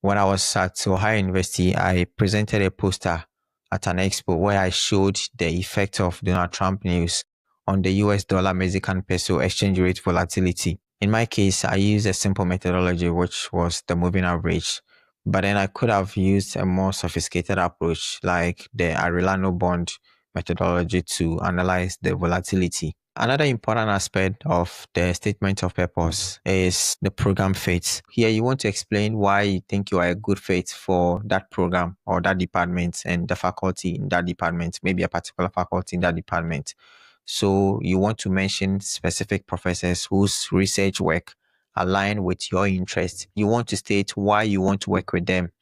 when I was at Ohio University, I presented a poster at an expo where I showed the effect of Donald Trump news on the US dollar Mexican peso exchange rate volatility. In my case, I used a simple methodology, which was the moving average. But then I could have used a more sophisticated approach like the Arellano bond methodology to analyze the volatility. Another important aspect of the statement of purpose is the program fit. Here, you want to explain why you think you are a good fit for that program or that department and the faculty in that department, maybe a particular faculty in that department. So you want to mention specific professors whose research work align with your interest. You want to state why you want to work with them.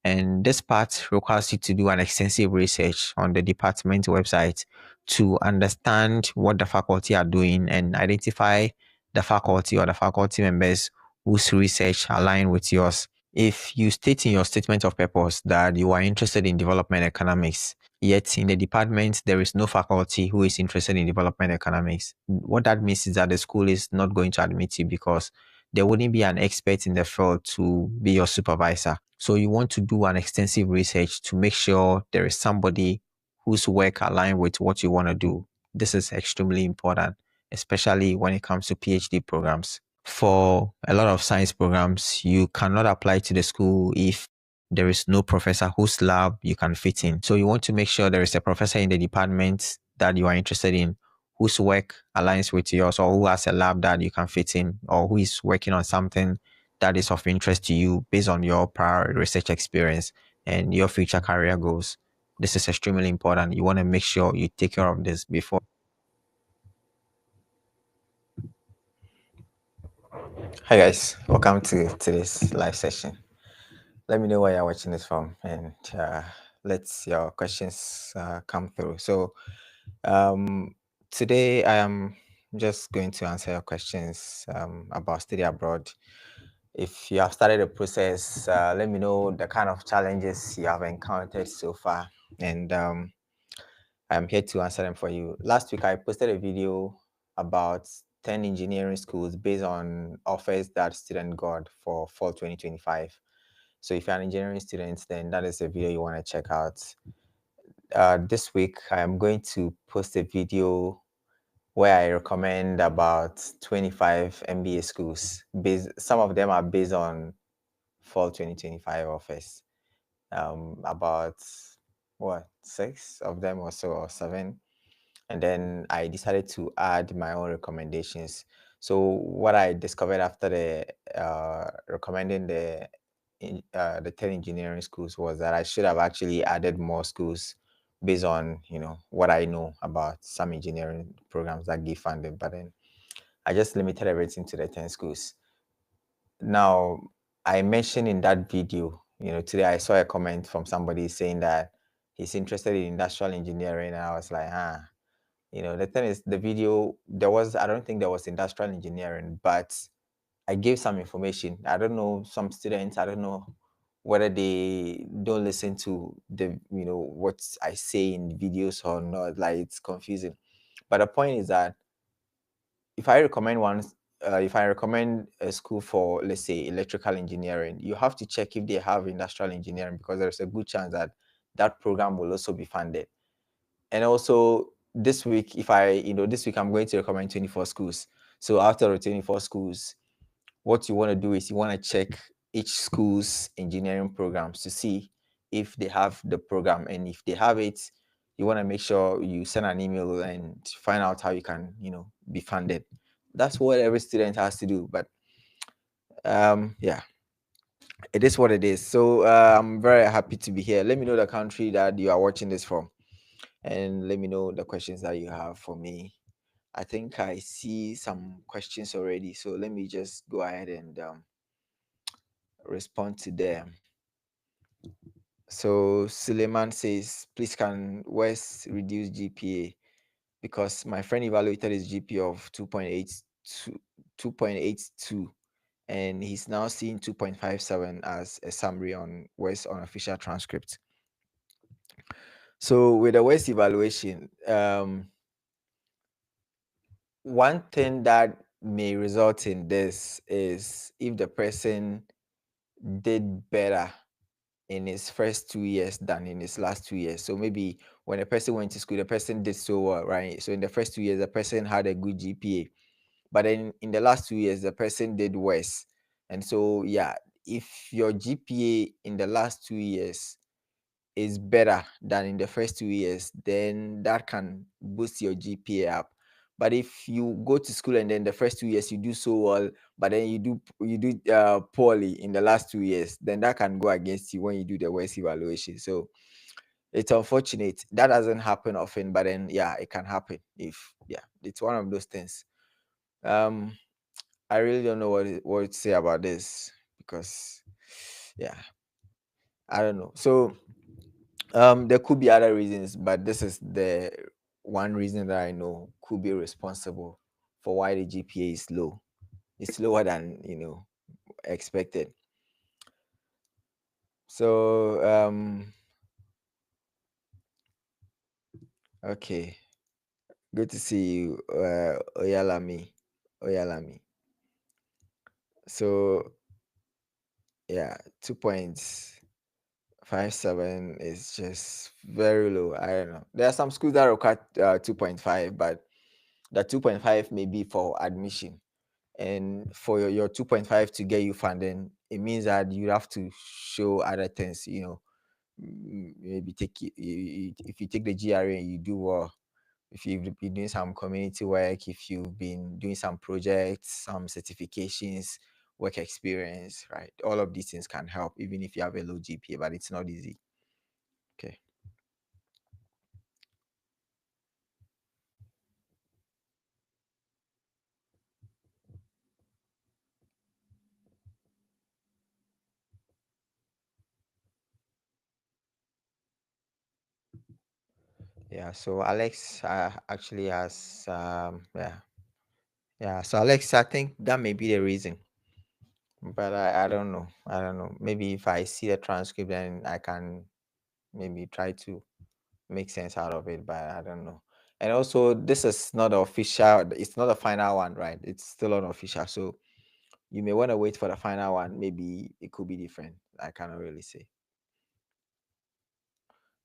And this part requires you to do an extensive research on the department website to understand what the faculty are doing and identify the faculty or the faculty members whose research align with yours. If you state in your statement of purpose that you are interested in development economics, yet in the department there is no faculty who is interested in development economics, what that means is that the school is not going to admit you because there wouldn't be an expert in the field to be your supervisor. So you want to do an extensive research to make sure there is somebody whose work align with what you want to do. This is extremely important, especially when it comes to PhD programs. For a lot of science programs, you cannot apply to the school if there is no professor whose lab you can fit in. So you want to make sure there is a professor in the department that you are interested in whose work aligns with yours, or who has a lab that you can fit in, or who is working on something that is of interest to you based on your prior research experience and your future career goals. This is extremely important. You want to make sure you take care of this before. Hi guys, welcome to today's live session. Let me know where you're watching this from, and let your questions come through. So today I am just going to answer your questions about study abroad. If you have started the process, let me know the kind of challenges you have encountered so far, and I'm here to answer them for you. Last week I posted a video about 10 engineering schools based on offers that student got for fall 2025. So if you're an engineering student, then that is a video you want to check out. This week, I'm going to post a video where I recommend about 25 MBA schools. Some of them are based on fall 2025 offers. About what, 6 of them or so, or 7. And then I decided to add my own recommendations. So what I discovered after the recommending the 10 engineering schools was that I should have actually added more schools based on what I know about some engineering programs that give funding, but then I just limited everything to the 10 schools. Now, I mentioned in that video, today I saw a comment from somebody saying that he's interested in industrial engineering, and I was like, the thing is, the video, I don't think there was industrial engineering, but I gave some information. I don't know, some students, I don't know whether they don't listen to the, what I say in videos or not. Like, it's confusing. But the point is that if I recommend a school for, let's say, electrical engineering, you have to check if they have industrial engineering, because there's a good chance that that program will also be funded. And also this week, this week I'm going to recommend 24 schools. So after the 24 schools, what you want to do is you want to check each school's engineering programs to see if they have the program. And if they have it, you want to make sure you send an email and find out how you can, be funded. That's what every student has to do. But yeah, it is what it is. So I'm very happy to be here. Let me know the country that you are watching this from, and let me know the questions that you have for me. I think I see some questions already, so let me just go ahead and respond to them. So Suleiman says, please can WES reduce GPA, because my friend evaluated his GPA of 2.82, and he's now seeing 2.57 as a summary on WES unofficial transcript. So with the WES evaluation, one thing that may result in this is if the person did better in his first 2 years than in his last 2 years. So maybe when a person went to school, the person did so well, right? So in the first 2 years, the person had a good GPA, but then in the last 2 years, the person did worse. And so, yeah, if your GPA in the last 2 years is better than in the first 2 years, then that can boost your GPA up. But if you go to school and then the first 2 years you do so well, but then you do poorly in the last 2 years, then that can go against you when you do the worst evaluation. So it's unfortunate that doesn't happen often, but then yeah, it can happen. If yeah, it's one of those things. Um, I really don't know what to say about this because yeah, I don't know. So there could be other reasons, but this is the one reason that I know could be responsible for why the GPA is low. It's lower than expected. So okay, good to see you, Oyalami. Oyalami. So yeah, 2.57 is just very low. I don't know. There are some schools that require 2.5, but the 2.5 may be for admission. And for your 2.5 to get you funding, it means that you have to show other things, maybe if you take the GRA and you do well, if you've been doing some community work, if you've been doing some projects, some certifications, work experience, right? All of these things can help even if you have a low GPA, but it's not easy. Okay. Yeah, so Alex actually has yeah, so Alex, I think that may be the reason. But I don't know. I don't know. Maybe if I see the transcript, then I can maybe try to make sense out of it. But I don't know. And also, this is not official. It's not a final one, right? It's still unofficial. So you may want to wait for the final one. Maybe it could be different. I cannot really say.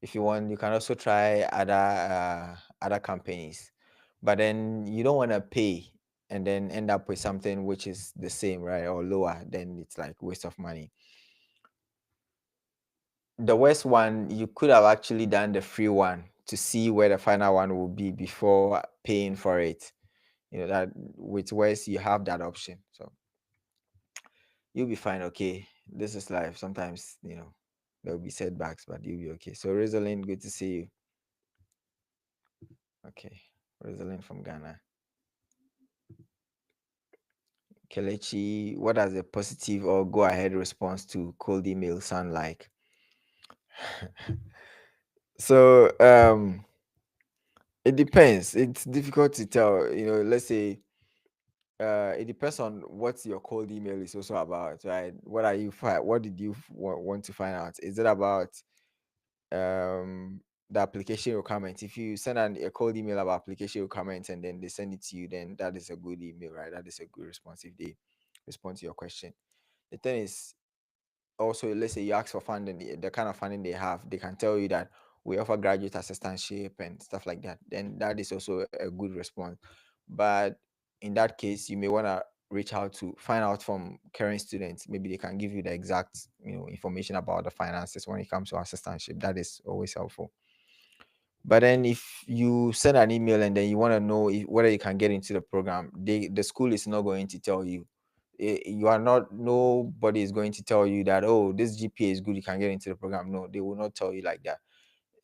If you want, you can also try other companies, but then you don't want to pay and then end up with something which is the same, right, or lower. Then it's like waste of money. The worst one, you could have actually done the free one to see where the final one will be before paying for it. That with West you have that option, so you'll be fine. Okay, this is life. Sometimes there will be setbacks, but you'll be okay. So Rosalind, good to see you. Okay, Rosalind from Ghana. Kelechi, what does a positive or go ahead response to cold email sound like? So it depends. It's difficult to tell. Let's say it depends on what your cold email is also about, right? What did you want to find out? Is it about the application requirements? If you send a cold email about application requirements and then they send it to you, then that is a good email, right? That is a good response if they respond to your question. The thing is, also, let's say you ask for funding, the kind of funding they have, they can tell you that we offer graduate assistantship and stuff like that. Then that is also a good response. But in that case, you may want to reach out to find out from current students. Maybe they can give you the exact information about the finances when it comes to assistantship. That is always helpful. But then if you send an email and then you want to know whether you can get into the program, the school is not going to tell you. You are not, nobody is going to tell you that, oh, this GPA is good, you can get into the program. No, they will not tell you like that.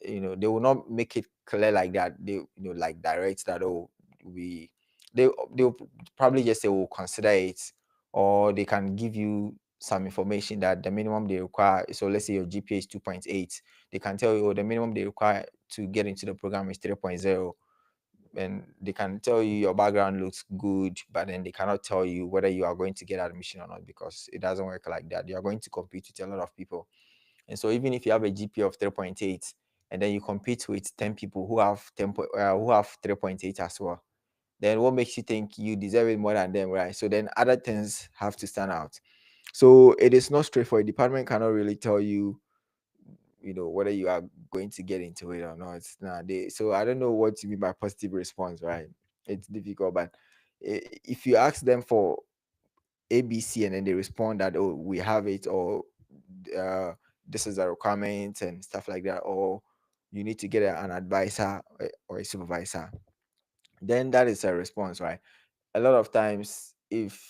They will not make it clear like that. They, like direct that, oh, we, they'll probably just say we'll consider it, or they can give you some information that the minimum they require. So let's say your GPA is 2.8, they can tell you, oh, the minimum they require to get into the program is 3.0. And they can tell you your background looks good, but then they cannot tell you whether you are going to get admission or not, because it doesn't work like that. You are going to compete with a lot of people. And so even if you have a GPA of 3.8 and then you compete with 10 people who have 3.8 as well, then what makes you think you deserve it more than them, right? So then other things have to stand out. So it is not straightforward. Department cannot really tell you, whether you are going to get into it or not. So I don't know what you mean by positive response, right? It's difficult, but if you ask them for ABC and then they respond that, oh, we have it, or uh, this is a requirement and stuff like that, or you need to get an advisor or a supervisor, then that is a response, right? A lot of times, if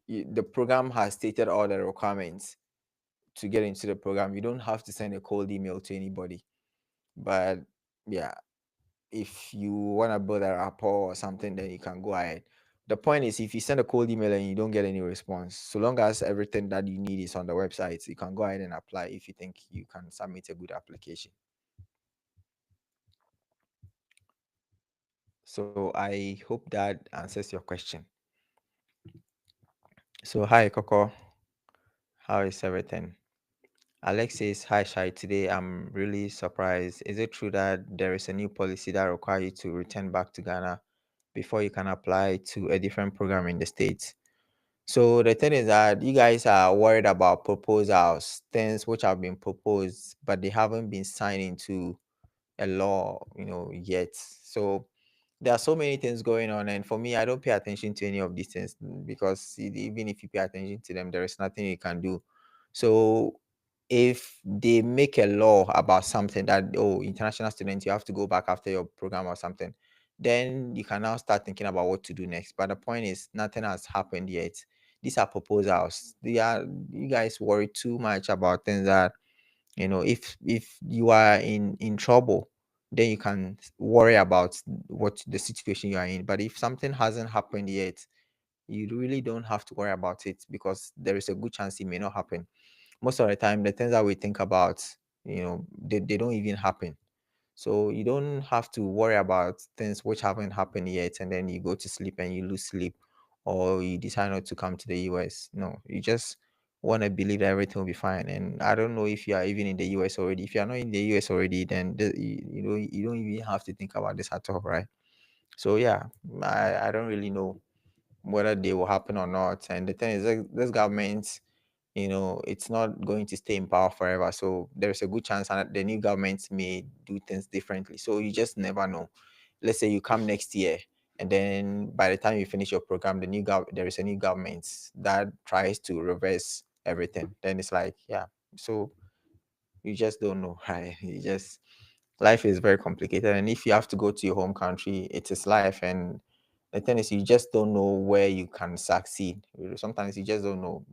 the program has stated all the requirements to get into the program, you don't have to send a cold email to anybody. But yeah, if you want to build a rapport or something, then you can go ahead. The point is, if you send a cold email and you don't get any response, so long as everything that you need is on the website, you can go ahead and apply if you think you can submit a good application. So I hope that answers your question. So hi Coco, how is everything? Alex says, hi Shai, today I'm really surprised. Is it true that there is a new policy that requires you to return back to Ghana before you can apply to a different program in the States? So the thing is that you guys are worried about proposals, things which have been proposed, but they haven't been signed into a law, yet. So there are so many things going on, and for me, I don't pay attention to any of these things because even if you pay attention to them, there is nothing you can do. So if they make a law about something that, oh, international students, you have to go back after your program or something, then you can now start thinking about what to do next. But the point is, nothing has happened yet. These are proposals. You guys worry too much about things that, if you are in trouble, then you can worry about what the situation you are in. But if something hasn't happened yet, you really don't have to worry about it because there is a good chance it may not happen. Most of the time, the things that we think about, they don't even happen. So you don't have to worry about things which haven't happened yet, and then you go to sleep and you lose sleep, or you decide not to come to the US. No, you just want to believe that everything will be fine. And I don't know if you are even in the US already. If you are not in the US already, then you don't even have to think about this at all, right? So yeah, I don't really know whether they will happen or not. And the thing is, this government, it's not going to stay in power forever. So there's a good chance that the new government may do things differently. So you just never know. Let's say you come next year, and then by the time you finish your program, there is a new government that tries to reverse everything. Then it's like, yeah. So you just don't know, right? Life is very complicated, and if you have to go to your home country, it is life. And the thing is, you just don't know where you can succeed. Sometimes you just don't know.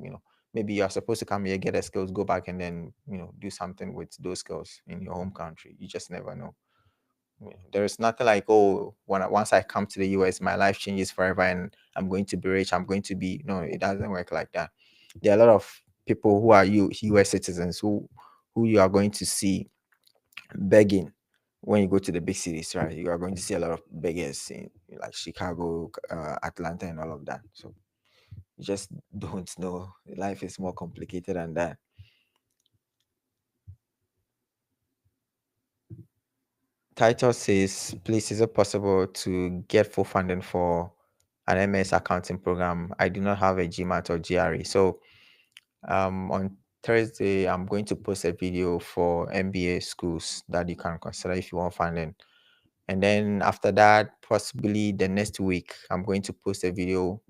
Maybe you are supposed to come here, get the skills, go back, and then do something with those skills in your home country. You just never know. There is nothing like, oh, once I come to the US, my life changes forever, and I'm going to be rich. I'm going to be no. It doesn't work like that. There are a lot of people who are US citizens who you are going to see begging when you go to the big cities, right? You are going to see a lot of beggars in like Chicago, Atlanta, and all of that. So you just don't know. Life is more complicated than that. Title says, please, is it possible to get full funding for an MS accounting program? I do not have a GMAT or GRE. So on Thursday, I'm going to post a video for MBA schools that you can consider if you want funding. And then after that, possibly the next week, I'm going to post a video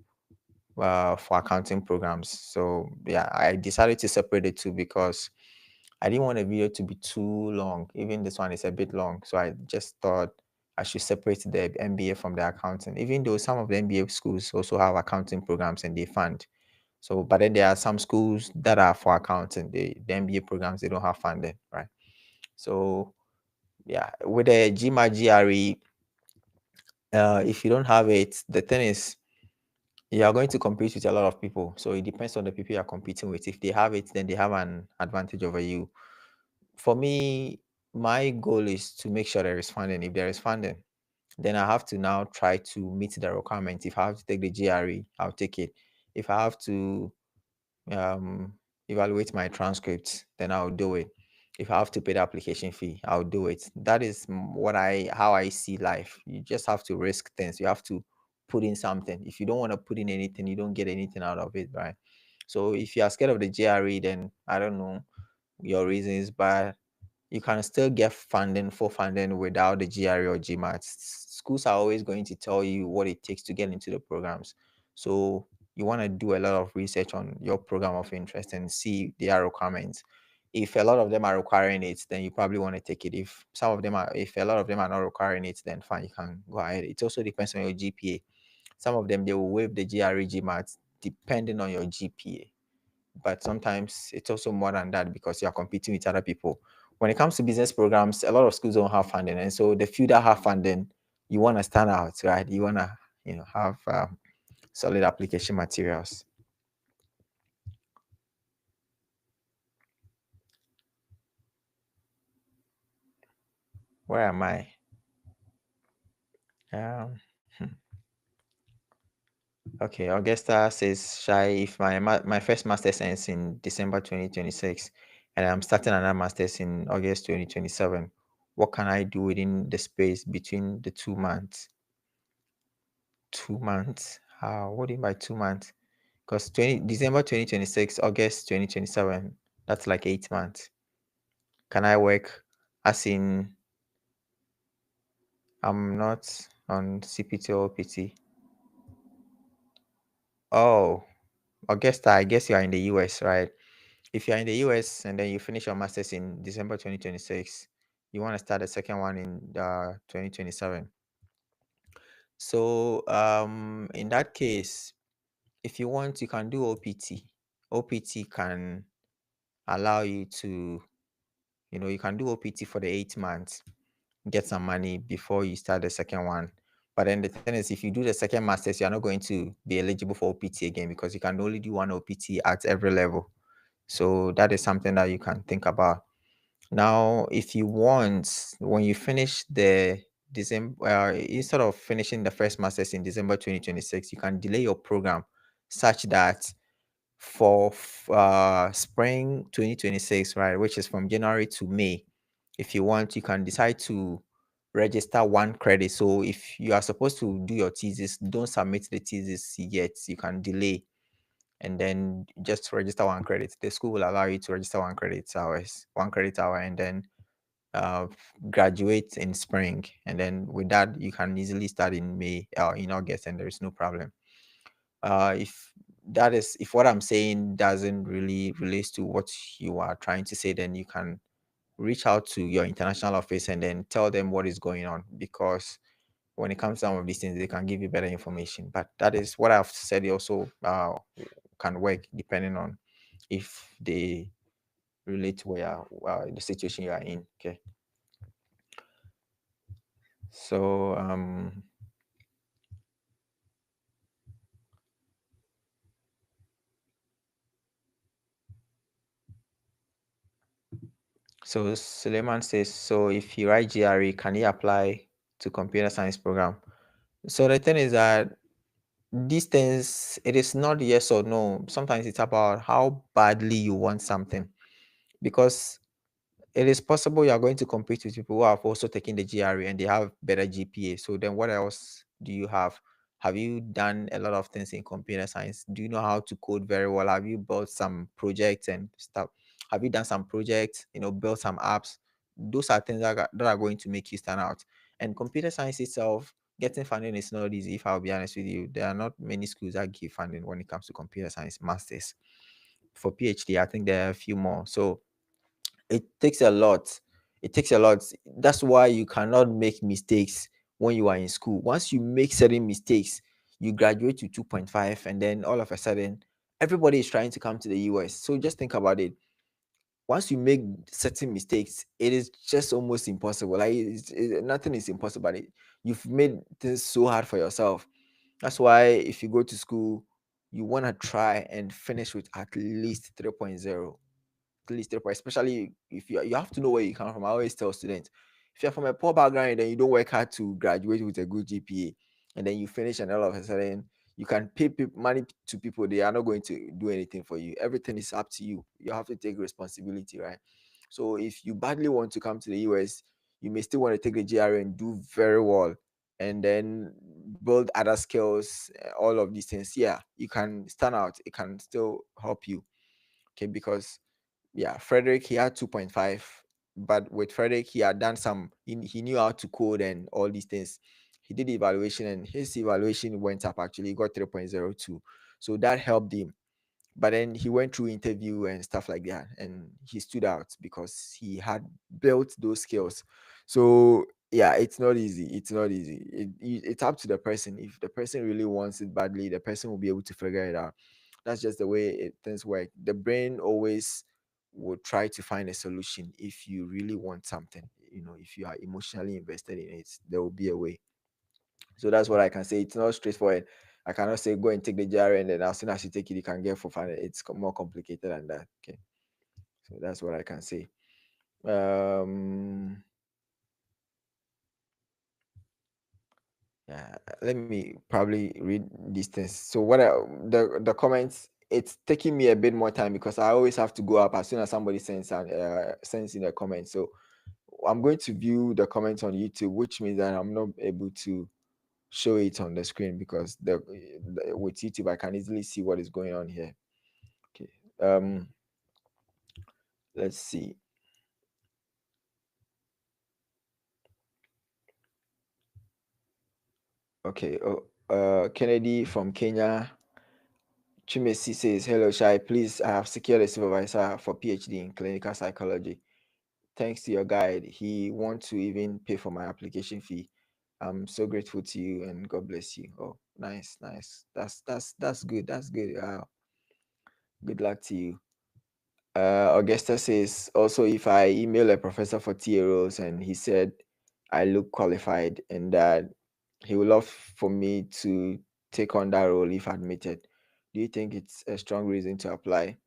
for accounting programs. So yeah, I decided to separate the two because I didn't want a video to be too long. Even this one is a bit long. So I just thought I should separate the MBA from the accounting, even though some of the MBA schools also have accounting programs and they fund. So, but then there are some schools that are for accounting. The MBA programs, they don't have funding, right? So yeah, with the GMA GRE, if you don't have it, the thing is, you are going to compete with a lot of people. So it depends on the people you are competing with. If they have it, then they have an advantage over you. For me, my goal is to make sure there is funding. If there is funding, then I have to now try to meet the requirements. If I have to take the GRE, I'll take it. If I have to um, evaluate my transcripts, then I'll do it. If I have to pay the application fee, I'll do it. That is how I see life. You just have to risk things. You have to put in something. If you don't want to put in anything, you don't get anything out of it, right? So if you are scared of the GRE, then I don't know your reasons, but you can still get funding, full funding without the GRE or GMAT. Schools are always going to tell you what it takes to get into the programs. So you want to do a lot of research on your program of interest and see their requirements. If a lot of them are requiring it, then you probably want to take it. If a lot of them are not requiring it, then fine, you can go ahead. It also depends on your GPA. Some of them, they will waive the GRE, GMAT depending on your GPA, but sometimes it's also more than that because you're competing with other people. When it comes to business programs, a lot of schools don't have funding, and so the few that have funding, you want to stand out, right? You want to, have solid application materials. Where am I? Um, hmm. Okay, Augusta says, Shai, if my first master's ends in December 2026 and I'm starting another master's in August 2027, what can I do within the space between the 2 months? 2 months? What do you mean by 2 months? Because December 2026, August 2027, that's like 8 months. Can I work as in I'm not on CPT or OPT? Oh, Augusta, I guess you are in the US, right? If you're in the US and then you finish your master's in December 2026, you want to start the second one in 2027. So in that case, if you want, you can do OPT. OPT can allow you to, you can do OPT for the 8 months, get some money before you start the second one. But then the thing is, if you do the second master's, you're not going to be eligible for OPT again because you can only do one OPT at every level. So that is something that you can think about. Now, if you want, when you finish the December, instead of finishing the first master's in December 2026, you can delay your program such that for spring 2026, right, which is from January to May, if you want, you can decide to register one credit. So if you are supposed to do your thesis, don't submit the thesis yet. You can delay and then just register one credit. The school will allow you to register one credit hour, and then uh, graduate in spring. And then with that, you can easily start in May or in August, and there is no problem. If what I'm saying doesn't really relate to what you are trying to say, then you can reach out to your international office and then tell them what is going on, because when it comes to some of these things, they can give you better information. But that is what I've said. It also can work depending on if they relate to the situation you are in. Okay. So Suleiman says, so if you write GRE, can he apply to computer science program? So the thing is that these things, it is not yes or no. Sometimes it's about how badly you want something, because it is possible you are going to compete with people who have also taken the GRE and they have better GPA. So then what else do you have? Have you done a lot of things in computer science? Do you know how to code very well? Have you built some projects and stuff? Have you done some projects, built some apps? Those are things that are going to make you stand out. And computer science itself, getting funding is not easy, if I'll be honest with you. There are not many schools that give funding when it comes to computer science masters. For PhD, I think there are a few more. So it takes a lot. It takes a lot. That's why you cannot make mistakes when you are in school. Once you make certain mistakes, you graduate to 2.5, and then all of a sudden, everybody is trying to come to the US. So just think about it. Once you make certain mistakes, it is just almost impossible. Like nothing is impossible. But you've made things so hard for yourself. That's why if you go to school, you want to try and finish with at least 3.0, at least 3 point, especially if you have to know where you come from. I always tell students, if you're from a poor background and then you don't work hard to graduate with a good GPA, and then you finish and all of a sudden you can pay money to people, they are not going to do anything for you. Everything is up to you. You have to take responsibility, right? So if you badly want to come to the US, you may still want to take the GRE and do very well. and then build other skills, all of these things, yeah, you can stand out. It can still help you. Okay, because yeah, Frederick, he had 2.5, but with Frederick, he had done some, he knew how to code and all these things. He did the evaluation and his evaluation went up actually. He got 3.02. So that helped him. But then he went through interview and stuff like that, and he stood out because he had built those skills. So yeah, it's not easy. It's not easy. It's up to the person. If the person really wants it badly, the person will be able to figure it out. That's just the way things work. The brain always will try to find a solution. If you really want something, if you are emotionally invested in it, there will be a way. So that's what I can say. It's not straightforward. I cannot say go and take the GRE and then as soon as you take it, you can get for fun. It's more complicated than that. Okay. So that's what I can say. Yeah, let me probably read these things. So the comments, it's taking me a bit more time because I always have to go up as soon as somebody sends in a comment. So I'm going to view the comments on YouTube, which means that I'm not able to show it on the screen because with YouTube I can easily see what is going on here. Okay. Let's see. Okay. Kennedy from Kenya. Chimesi says, "Hello, Shai. Please, I have secured a supervisor for PhD in clinical psychology. Thanks to your guide, he wants to even pay for my application fee. I'm so grateful to you and God bless you." Oh, nice, nice. That's good. That's good. Good luck to you. Augusta says, also, if I email a professor for TA roles and he said I look qualified and that he would love for me to take on that role if admitted, do you think it's a strong reason to apply?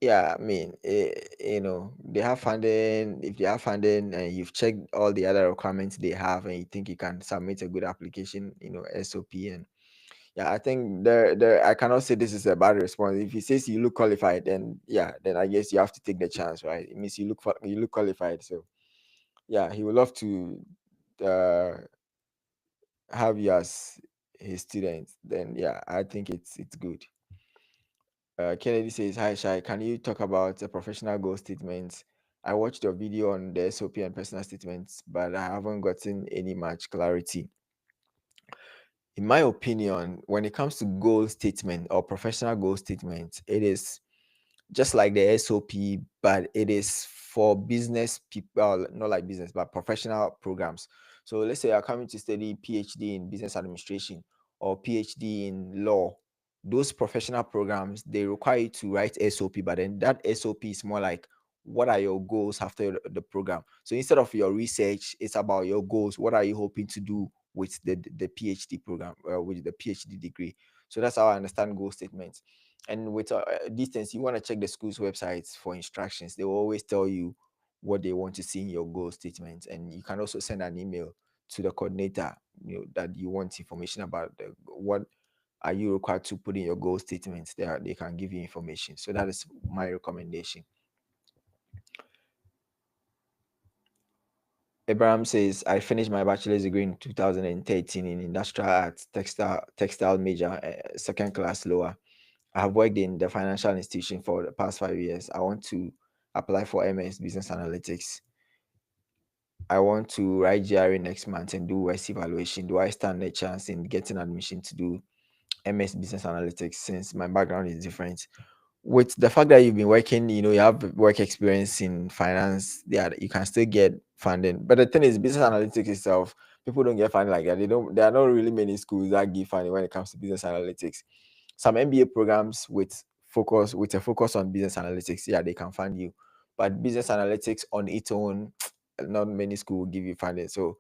Yeah, I mean, they have funding. If they have funding and you've checked all the other requirements they have and you think you can submit a good application, SOP, and yeah, I think there I cannot say this is a bad response. If he says you look qualified, then yeah, then I guess you have to take the chance, right? It means you look qualified. So yeah, he would love to uh have you as his student. Then yeah, I think it's good. Kennedy says, "Hi Shai, can you talk about the professional goal statements? I watched your video on the SOP and personal statements, but I haven't gotten any much clarity. In my opinion, when it comes to goal statement or professional goal statement, it is just like the SOP, but it is for business people, not like business, but professional programs. So let's say you're coming to study PhD in business administration or PhD in law. Those professional programs, they require you to write SOP, but then that SOP is more like what are your goals after the program. So instead of your research, it's about your goals. What are you hoping to do with the PhD program, with the PhD degree? So that's how I understand goal statements. And with distance, you want to check the school's websites for instructions. They will always tell you what they want to see in your goal statement, and you can also send an email to the coordinator, that you want information about what are you required to put in your goal statements. There, they can give you information. So that is my recommendation. Abraham says, I finished my bachelor's degree in 2013 in industrial arts, textile major, second class lower. I have worked in the financial institution for the past 5 years. I want to apply for MS Business Analytics. I want to write GRE next month and do WES evaluation. Do I stand a chance in getting admission to do MS Business Analytics since my background is different? With the fact that you've been working, you have work experience in finance, yeah, you can still get funding. But the thing is, business analytics itself, people don't get funding like that. There are not really many schools that give funding when it comes to business analytics. Some MBA programs with a focus on business analytics, yeah, they can fund you. But business analytics on its own, not many schools will give you funding. So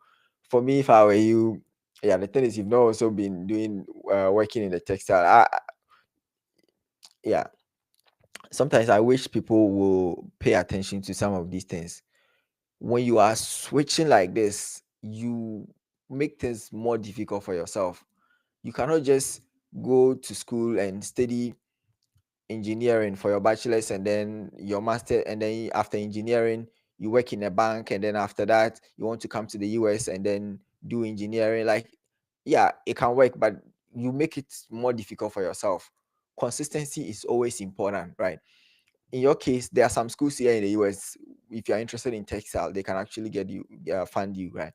for me, if I were you, yeah, the thing is, you've not also been doing working in the textile. Yeah, sometimes I wish people will pay attention to some of these things. When you are switching like this, you make things more difficult for yourself. You cannot just go to school and study engineering for your bachelor's and then your master, and then after engineering you work in a bank, and then after that you want to come to the US and then do engineering. Like, yeah, it can work, but you make it more difficult for yourself. Consistency is always important, right? In your case, there are some schools here in the US. If you're interested in textile, they can actually get you, fund you, right?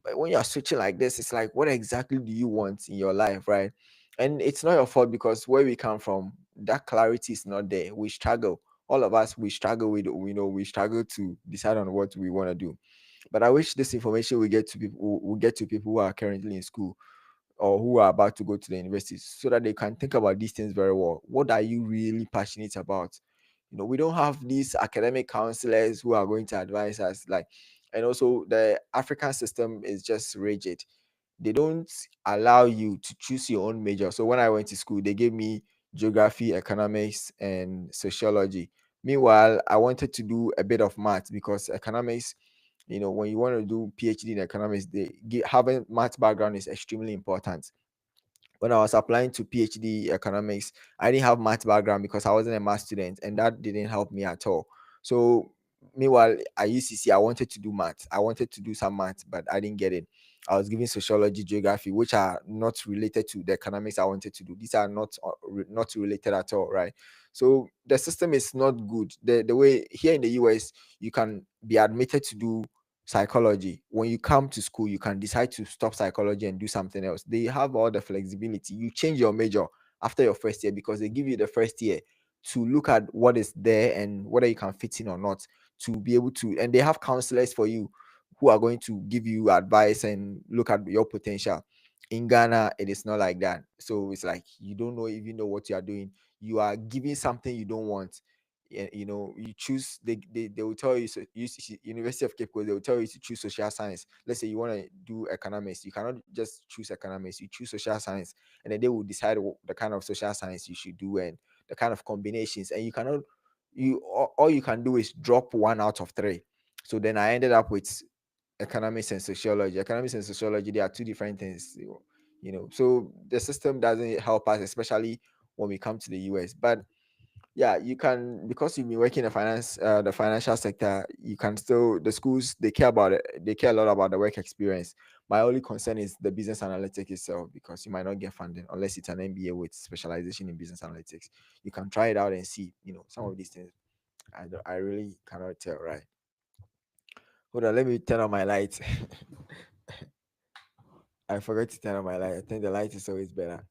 But when you're switching like this, it's like, what exactly do you want in your life, right? And it's not your fault, because where we come from, that clarity is not there. We struggle. All of us, we struggle with, we struggle to decide on what we want to do. But I wish this information will get to people, will get to people who are currently in school or who are about to go to the universities, so that they can think about these things very well. What are you really passionate about? We don't have these academic counselors who are going to advise us, like, and also the African system is just rigid. They don't allow you to choose your own major. So when I went to school, they gave me geography, economics, and sociology. Meanwhile, I wanted to do a bit of math, because economics, when you want to do PhD in economics, having math background is extremely important. When I was applying to PhD economics, I didn't have math background because I wasn't a math student, and that didn't help me at all. So meanwhile, at UCC, I wanted to do math. I wanted to do some math, but I didn't get it. I was given sociology, geography, which are not related to the economics I wanted to do. These are not related at all, right? So the system is not good. The way here in the US, you can be admitted to do psychology. When you come to school, you can decide to stop psychology and do something else. They have all the flexibility. You change your major after your first year, because they give you the first year to look at what is there and whether you can fit in or not, to be able to, and they have counselors for you who are going to give you advice and look at your potential. In Ghana, it is not like that. So it's like you don't know, even know what you are doing. You are giving something you don't want. You choose, they will tell you, so University of Cape Coast, they will tell you to choose social science. Let's say you want to do economics, you cannot just choose economics, you choose social science, and then they will decide the kind of social science you should do and the kind of combinations. And you cannot, all you can do is drop one out of three. So then I ended up with economics and sociology. Economics and sociology, they are two different things. So the system doesn't help us, especially when we come to the US. But yeah, you can, because you've been working in the financial sector, you can still, the schools, they care about it, they care a lot about the work experience. My only concern is the business analytics itself, because you might not get funding unless it's an MBA with specialization in business analytics. You can try it out and see, some of these things. I really cannot tell, right? Hold on, let me turn on my light. I forgot to turn on my light. I think the light is always better.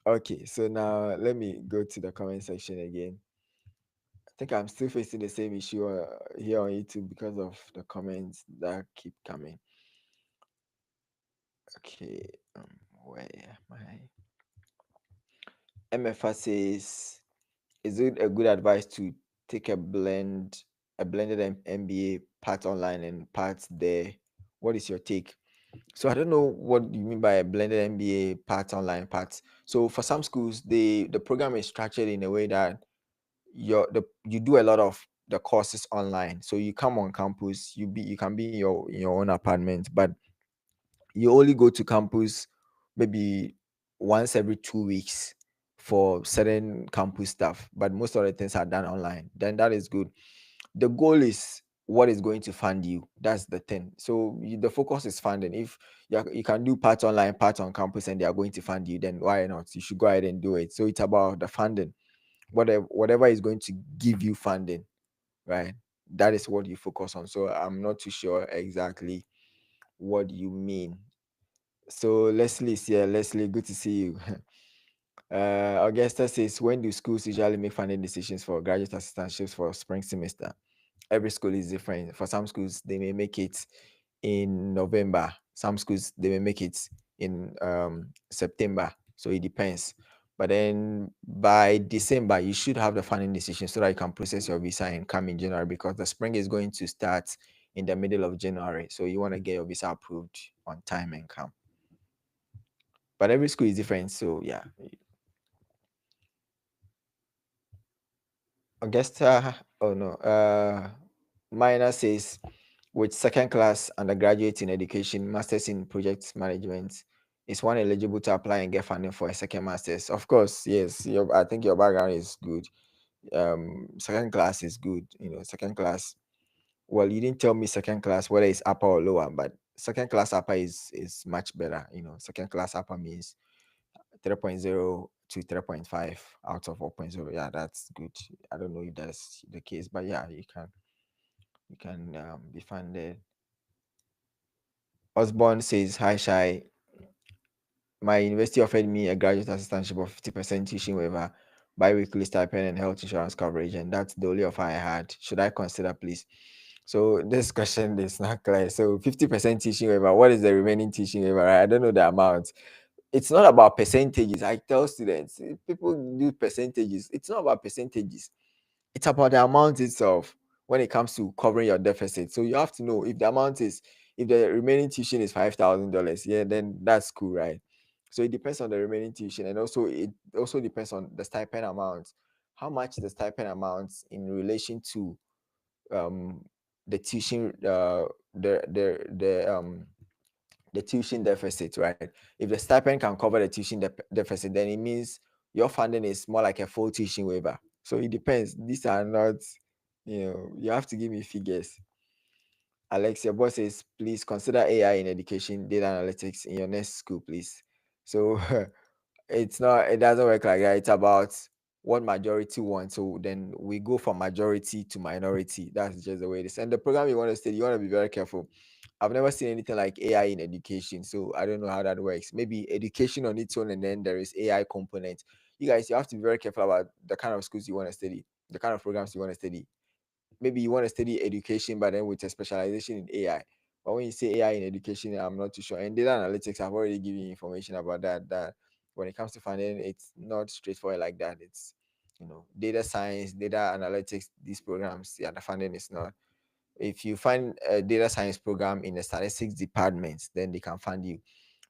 Okay, so now let me go to the comment section again. I think I'm still facing the same issue here on YouTube because of the comments that keep coming. Okay, where am I? MFA says, is it a good advice to take a blended MBA, part online and part there? What is your take? So I don't know what you mean by a blended MBA, part online, part. So for some schools, the program is structured in a way that you do a lot of the courses online. So you come on campus, you can be in your own apartment, but you only go to campus maybe once every 2 weeks for certain campus stuff. But most of the things are done online. Then that is good. The goal is what is going to fund you. That's the thing. So the focus is funding. If you can do part online, part on campus, and they are going to fund you, then why not? You should go ahead and do it. So it's about the funding. Whatever is going to give you funding, right? That is what you focus on. So I'm not too sure exactly what you mean. So Leslie's here. Leslie, good to see you. Augusta says, when do schools usually make funding decisions for graduate assistantships for spring semester? Every school is different. For some schools, they may make it in November. Some schools, they may make it in September. So it depends. But then by December, you should have the funding decision so that you can process your visa and come in January, because the spring is going to start in the middle of January. So you want to get your visa approved on time and come. But every school is different. So yeah. Augusta, oh no, Minor says, with second class undergraduate in education, masters in project management, is one eligible to apply and get funding for a second master's? Of course, yes. I think your background is good. Second class is good. Second class, Well, you didn't tell me second class whether it's upper or lower, but second class upper is much better. Second class upper means 3.0 to 3.5 out of 4.0. Yeah, that's good. I don't know if that's the case, but yeah, you can be funded. Osborne says, "Hi Shai, my university offered me a graduate assistantship of 50% tuition waiver, bi-weekly stipend, and health insurance coverage, and that's the only offer I had. Should I consider, please?" So this question is not clear. So 50% tuition waiver, what is the remaining tuition waiver? I don't know the amount. It's not about percentages. I tell students, people do percentages. It's not about percentages. It's about the amount itself when it comes to covering your deficit. So you have to know if the remaining tuition is $5,000, yeah, then that's cool, right? So it depends on the remaining tuition, and also it also depends on the stipend amount, how much the stipend amounts in relation to um the tuition the tuition deficit, right? If the stipend can cover the tuition deficit, then it means your funding is more like a full tuition waiver. So it depends. These are not, you have to give me figures. Alex, your boss says, please consider AI in education, data analytics in your next school, please. So it doesn't work like that. It's about what majority want. So then we go from majority to minority. That's just the way it is. And the program you want to study, you want to be very careful. I've never seen anything like AI in education, so I don't know how that works. Maybe education on its own, and then there is AI component. You guys, you have to be very careful about the kind of schools you want to study, the kind of programs you want to study. Maybe you want to study education, but then with a specialization in AI. But when you say AI in education, I'm not too sure. And data analytics, I've already given you information about that. That when it comes to funding, it's not straightforward like that. It's data science, data analytics. These programs, yeah, the funding is not. If you find a data science program in the statistics department, then they can fund you,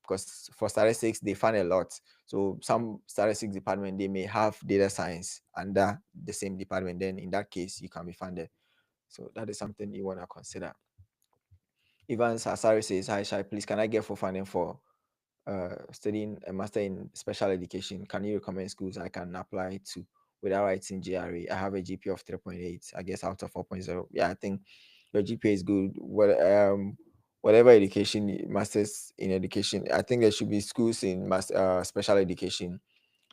because for statistics they fund a lot. So some statistics department, they may have data science under the same department, then in that case you can be funded. So that is something you want to consider. Ivan Sasari says, hi Shai, please can I get full funding for studying a master in special education? Can you recommend schools I can apply to without writing GRE? I have a GPA of 3.8, I guess out of 4.0. Yeah, I think your GPA is good. Whatever education, masters in education, I think there should be schools in special education,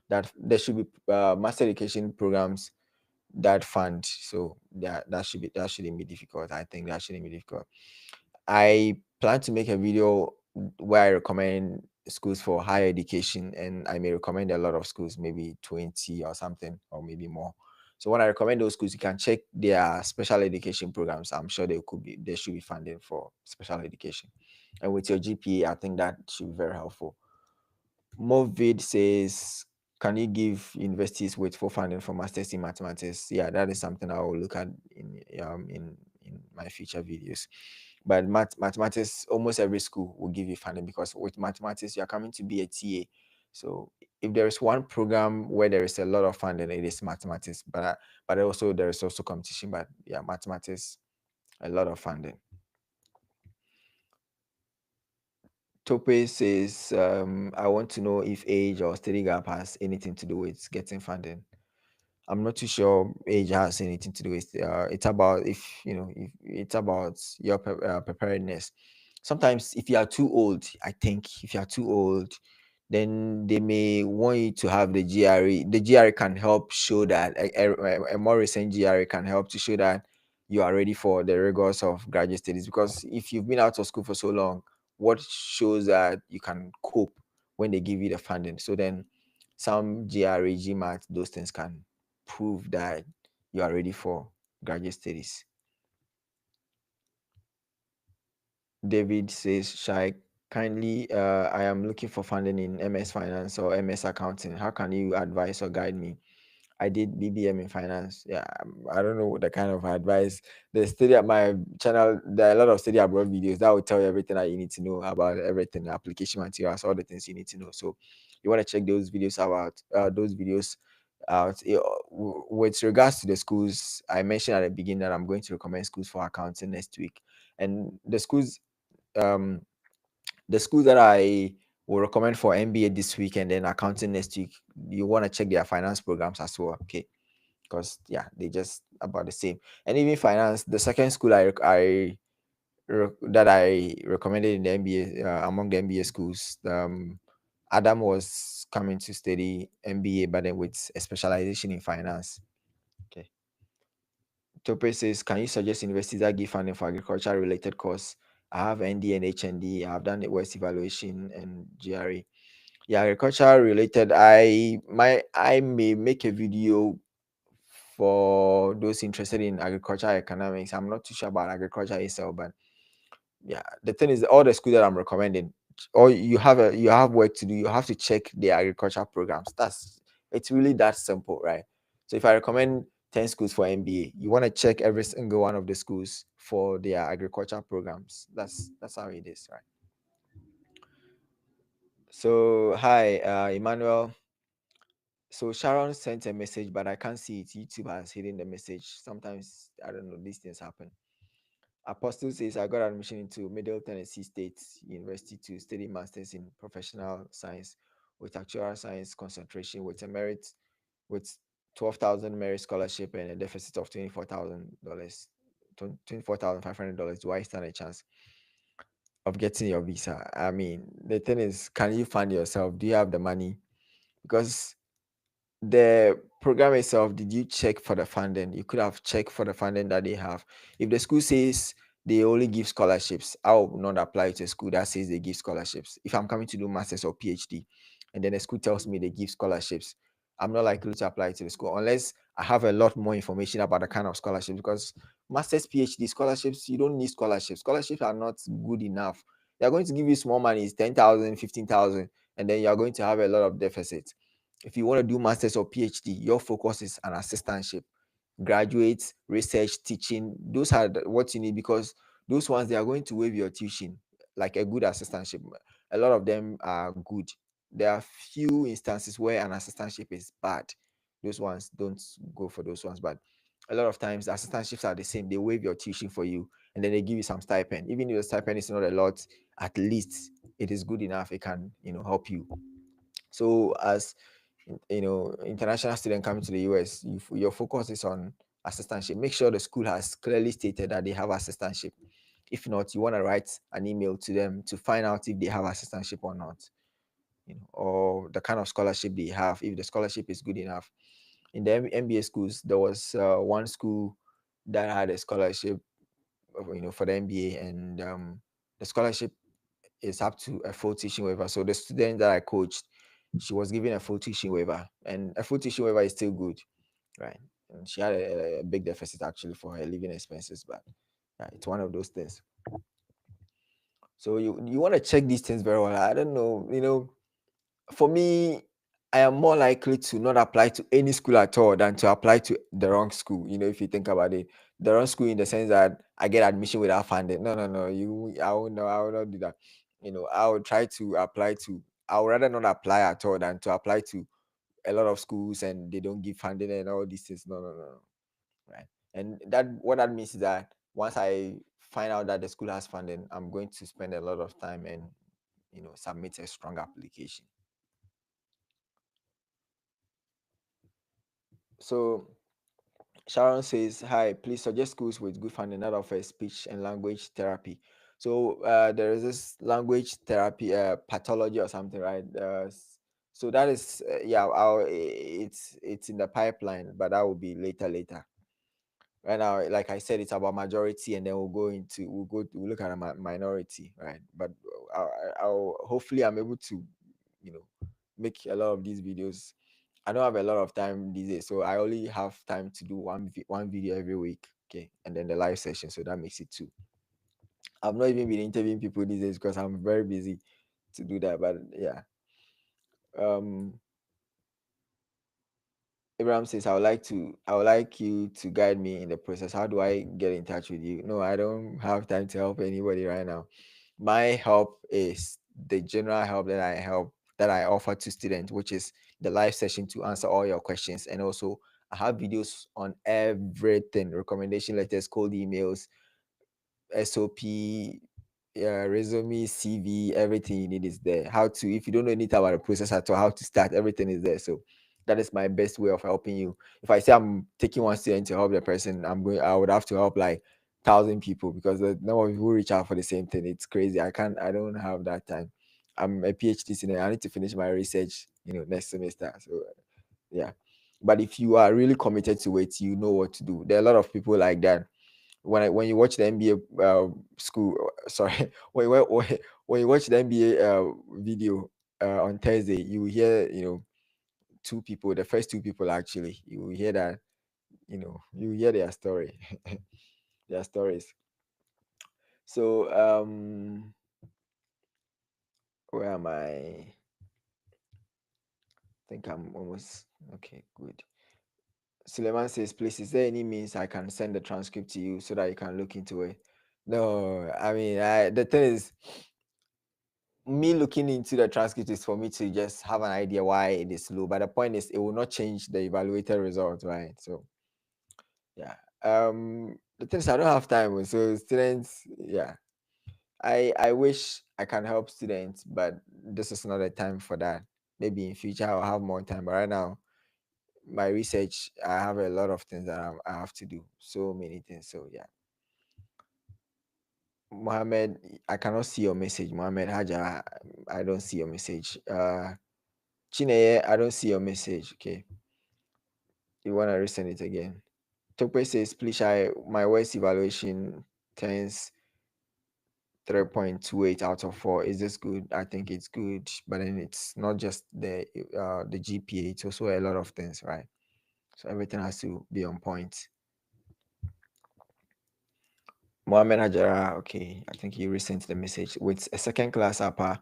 that there should be master education programs that fund. So that shouldn't be difficult. I think that shouldn't be difficult. I plan to make a video where I recommend schools for higher education, and I may recommend a lot of schools, maybe 20 or something, or maybe more. So when I recommend those schools, you can check their special education programs. I'm sure there should be funding for special education. And with your GPA, I think that should be very helpful. Movid says, can you give universities with full funding for masters in mathematics? Yeah, that is something I will look at in my future videos. But mathematics, almost every school will give you funding, because with mathematics, you are coming to be a TA. So if there is one program where there is a lot of funding, it is mathematics. But also there is also competition. But yeah, mathematics, a lot of funding. Tope says, I want to know if age or study gap has anything to do with getting funding. I'm not too sure age has anything to do with. It's about if it's about your preparedness. Sometimes if you are too old, I think if you are too old, then they may want you to have the GRE. The GRE can help show that a more recent GRE can help to show that you are ready for the rigors of graduate studies. Because if you've been out of school for so long, what shows that you can cope when they give you the funding? So then some GRE, GMAT, those things can prove that you are ready for graduate studies. David says, Shai, kindly, I am looking for funding in MS Finance or MS Accounting. How can you advise or guide me? I did BBM in finance. Yeah, I don't know the kind of advice. The study at my channel, there are a lot of study abroad videos that will tell you everything that you need to know about everything, application materials, all the things you need to know. So you want to check those videos out. With regards to the schools, I mentioned at the beginning that I'm going to recommend schools for accounting next week, and um the schools that I will recommend for MBA this week and then accounting next week, you want to check their finance programs as well, okay? Because yeah, they just about the same. And even finance, the second school that I recommended in the MBA, among the MBA schools, Adam was coming to study MBA, but then with a specialization in finance. Okay. Tope says, can you suggest universities that give funding for agriculture related course? I have ND and HND. I have done the WES evaluation and GRE. Yeah, agriculture related. I may make a video for those interested in agriculture economics. I'm not too sure about agriculture itself, but yeah, the thing is, all the schools that I'm recommending, or you have work to do. You have to check the agriculture programs. It's really that simple, right? So if I recommend 10 schools for MBA, you want to check every single one of the schools for their agriculture programs. That's how it is, right? So hi, Emmanuel. So Sharon sent a message, but I can't see it. YouTube has hidden the message. Sometimes I don't know, these things happen. Apostle says, I got admission into Middle Tennessee State University to study masters in professional science with actuarial science concentration with a merit with 12,000 merit scholarship and a deficit of $24,000, $24,500. Do I stand a chance of getting your visa? I mean, the thing is, can you fund yourself? Do you have the money? Because the program itself, did you check for the funding? You could have checked for the funding that they have. If the school says they only give scholarships, I will not apply to a school that says they give scholarships. If I'm coming to do masters or PhD, and then the school tells me they give scholarships, I'm not likely to apply to the school unless I have a lot more information about the kind of scholarships. Because masters, PhD scholarships, you don't need scholarships. Scholarships are not good enough. They're going to give you small money, it's 10,000, 15,000, and then you're going to have a lot of deficit. If you want to do masters or PhD, your focus is an assistantship, graduates, research, teaching. Those are what you need, because those ones, they are going to waive your tuition, like a good assistantship. A lot of them are good. There are few instances where an assistantship is bad. Those ones, don't go for those ones. But a lot of times assistantships are the same. They waive your tuition for you, and then they give you some stipend. Even if the stipend is not a lot, at least it is good enough. It can, help you. So as international student coming to the US, your focus is on assistantship. Make sure the school has clearly stated that they have assistantship. If not, you want to write an email to them to find out if they have assistantship or not, or the kind of scholarship they have, if the scholarship is good enough. In the MBA schools, there was one school that had a scholarship, for the MBA, and the scholarship is up to a full teaching waiver. So the student that I coached, she was given a full teaching waiver, and a full teaching waiver is still good, right? And she had a big deficit actually for her living expenses, but yeah, it's one of those things. So you want to check these things very well. I don't know, for me, I am more likely to not apply to any school at all than to apply to the wrong school. If you think about it, the wrong school in the sense that I get admission without funding. No, no, no. I will not do that. I will try to apply to. I would rather not apply at all than to apply to a lot of schools and they don't give funding and all these things. No, no, no, no. Right. And what that means is that once I find out that the school has funding, I'm going to spend a lot of time and submit a strong application. So Sharon says, hi, please suggest schools with good funding that offer speech and language therapy. So there is this language therapy pathology or something, right? So that is, it's in the pipeline, but that will be later. Right now, like I said, it's about majority, and then we'll look at a minority, right? But I'll hopefully I'm able to, make a lot of these videos. I don't have a lot of time these days, so I only have time to do one video every week. Okay, and then the live session, so that makes it two. I've not even been interviewing people these days because I'm very busy to do that. But yeah, um, Abraham says, I would like you to guide me in the process. How do I get in touch with you? No, I don't have time to help anybody right now. My help is the general help that I offer to students, which is the live session to answer all your questions. And also I have videos on everything: recommendation letters, cold emails, SOP, resume, CV, everything you need is there. If you don't know anything about the process at all, how to start, everything is there. So That is my best way of helping you. If I say I'm taking one student to help the person, I would have to help like 1,000 people, because the number of people who reach out for the same thing, it's crazy. I don't have that time. I'm a PhD student. I need to finish my research, next semester. So yeah. But if you are really committed to it, you know what to do. There are a lot of people like that. When you watch the NBA school, sorry, when you watch the NBA video on Thursday, you hear, two people, the first two people actually, you hear that, you hear their story, their stories. So where am I? Think I'm almost okay. Good. Suleiman says, please, is there any means I can send the transcript to you so that you can look into it? No, I mean, the thing is, me looking into the transcript is for me to just have an idea why it is low. But the point is, it will not change the evaluated result, right? So, yeah. The thing is, I don't have time. So, students, yeah. I wish I can help students, but this is not the time for that. Maybe in future I'll have more time. But right now, my research, I have a lot of things that I have to do. So many things. So yeah. Mohammed, I cannot see your message. Mohammed Haja, I don't see your message. Chineye, I don't see your message. Okay. You wanna resend it again? Tope says, please, my WES evaluation turns 3.28 out of 4. Is this good? I think it's good, but then it's not just the GPA, it's also a lot of things, right? So everything has to be on point. Mohammed Hajara, okay, I think he resent the message with a second class upper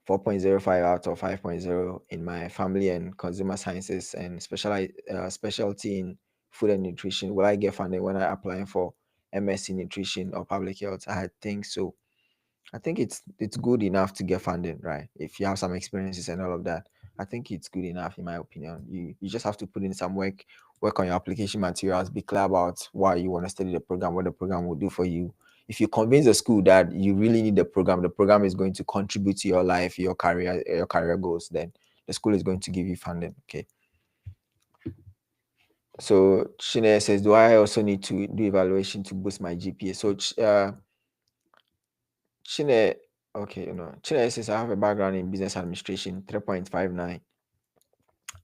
4.05 out of 5.0 in my family and consumer sciences and specialty in food and nutrition. Will I get funding when I applying for MSc nutrition or public health? I think so. I think it's good enough to get funding, right? If you have some experiences and all of that, I think it's good enough in my opinion. You just have to put in some work on your application materials, be clear about why you want to study the program, what the program will do for you. If you convince the school that you really need the program is going to contribute to your life, your career goals, then the school is going to give you funding. Okay. So Shine says, do I also need to do evaluation to boost my GPA? So Chine, okay, Chine says I have a background in business administration, 3.59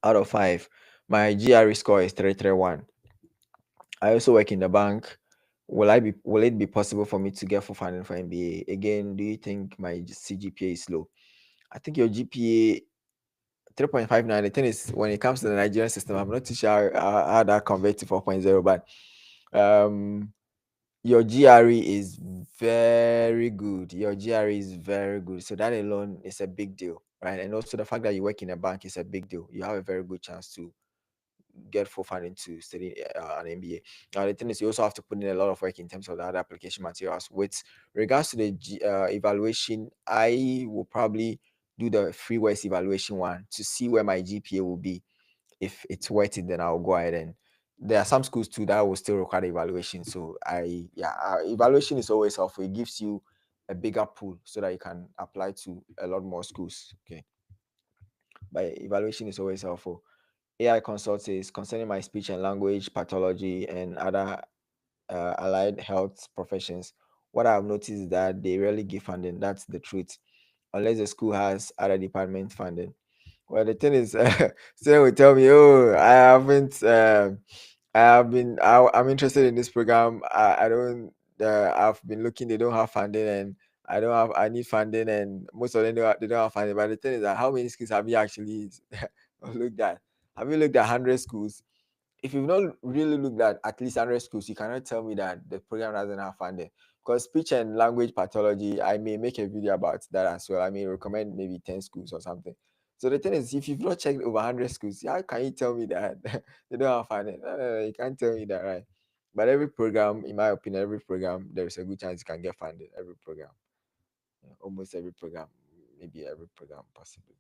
out of 5. My GRE score is 331. I also work in the bank. Will it be possible for me to get full funding for MBA? Again, do you think my CGPA is low? I think your GPA 3.59. The thing is, when it comes to the Nigerian system, I'm not too sure how that converts to 4.0, but your GRE is very good. Your GRE is very good. So that alone is a big deal, right? And also the fact that you work in a bank is a big deal. You have a very good chance to get full funding to study an MBA. Now the thing is, you also have to put in a lot of work in terms of the other application materials. With regards to the evaluation, I will probably do the free WES evaluation one to see where my GPA will be. If it's worth it, then I'll go ahead. And there are some schools too that will still require evaluation. So evaluation is always helpful. It gives you a bigger pool so that you can apply to a lot more schools. Okay. But evaluation is always helpful. AI consult is concerning my speech and language pathology and other allied health professions. What I've noticed is that they rarely give funding. That's the truth, unless the school has other department funding. Well, the thing is, student will tell me, "Oh, I haven't. I'm interested in this program. I don't. I've been looking. They don't have funding, and I don't have. I need funding, and most of them they don't have funding. But the thing is that how many schools have you actually looked at? Have you looked at 100 schools? If you've not really looked at least 100 schools, you cannot tell me that the program doesn't have funding. Because speech and language pathology, I may make a video about that as well. I may recommend maybe 10 schools or something. So the thing is, if you've not checked over 100 schools, how can you tell me that they don't have funding? No, you can't tell me that, right? But every program, in my opinion, every program, there's a good chance you can get funded. Every program, almost every program, maybe every program possibly.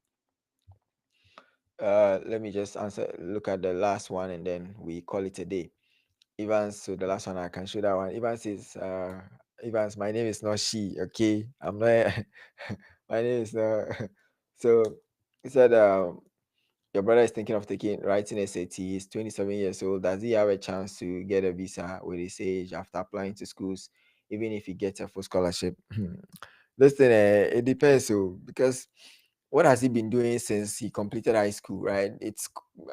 Let me just look at the last one and then we call it a day. Evans, so the last one I can show that one. Evans says, Evans, my name is not she, okay? I'm not, my name is not. So he said, your brother is thinking of taking writing SAT. He's 27 years old. Does he have a chance to get a visa with his age after applying to schools, even if he gets a full scholarship? This thing, it depends. So, because what has he been doing since he completed high school, right?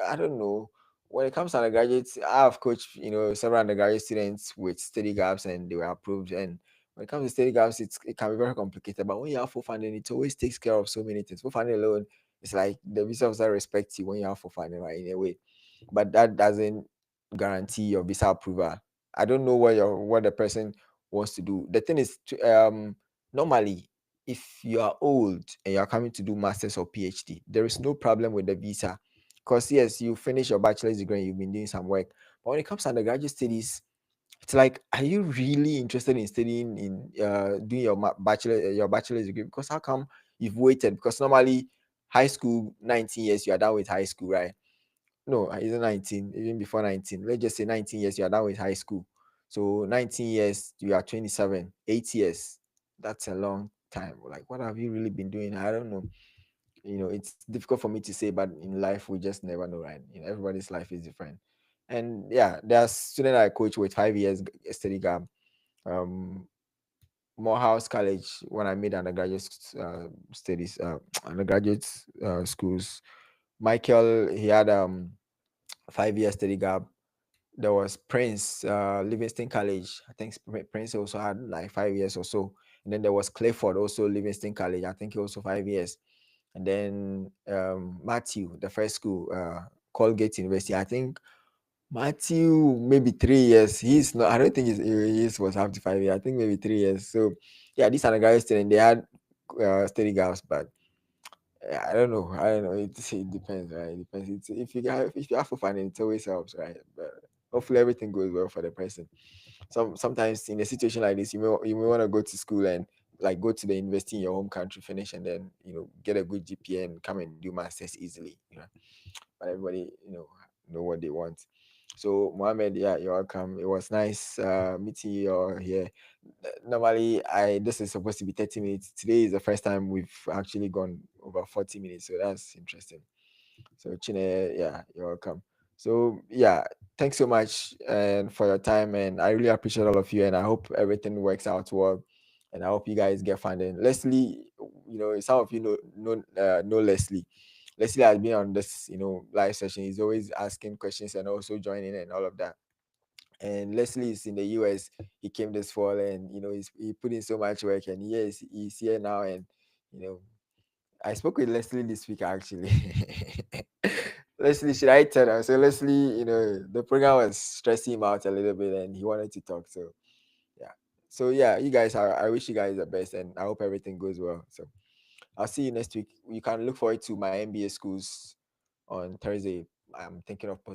I don't know. When it comes to undergraduates, I have coached, several undergraduate students with study gaps and they were approved. And when it comes to study gaps, it can be very complicated. But when you have full funding, it always takes care of so many things. Full funding alone, it's like the visa officer respects you when you have full funding, right? In a way, but that doesn't guarantee your visa approval. I don't know what the person wants to do. The thing is, normally, if you are old and you are coming to do masters or PhD, there is no problem with the visa, because yes, you finish your bachelor's degree and you've been doing some work. But when it comes to undergraduate studies, it's like, are you really interested in studying in doing your bachelor's degree? Because how come you've waited? Because normally high school 19 years you are done with high school, right? No, it's 19, even before 19. Let's just say 19 years you are done with high school. So 19 years you are 27, 8 years. That's a long time. Like, what have you really been doing? I don't know. It's difficult for me to say, but in life we just never know, right? Everybody's life is different. And yeah, there's student I coach with 5 years study gap. Um, Morehouse College, when I made undergraduate studies, undergraduate schools. Michael, he had 5 years study gap. There was Prince, Livingston College. I think Prince also had like 5 years or so. And then there was Clifford, also Livingston College. I think he also 5 years. And then Matthew, the first school, Colgate University. I think Matthew maybe 3 years. He's not. I don't think he was up to 5 years. I think maybe 3 years. So yeah, these undergraduate students, they had study gaps, but I don't know. I don't know. It depends, right? It depends. If you have for fun, it always helps, right? But hopefully everything goes well for the person. Sometimes in a situation like this, you may want to go to school and like go to the university in your home country, finish, and then get a good GPA and come and do masters easily. But everybody know what they want. So Mohammed, yeah, you're welcome. It was nice meeting you here. Normally, I this is supposed to be 30 minutes. Today is the first time we've actually gone over 40 minutes, so that's interesting. So Chine, yeah, you're welcome. So yeah, thanks so much and for your time, and I really appreciate all of you, and I hope everything works out well, and I hope you guys get funding. Leslie, some of you know Leslie. Leslie has been on this live session. He's always asking questions and also joining and all of that. And Leslie is in the US. He came this fall, and he put in so much work, and he's here now, and you know I spoke with Leslie this week actually. Leslie, should I tell her? So Leslie, the program was stressing him out a little bit, and he wanted to talk. So yeah, you guys are. I wish you guys the best, and I hope everything goes well. So I'll see you next week. You can look forward to my MBA schools on Thursday. I'm thinking of posting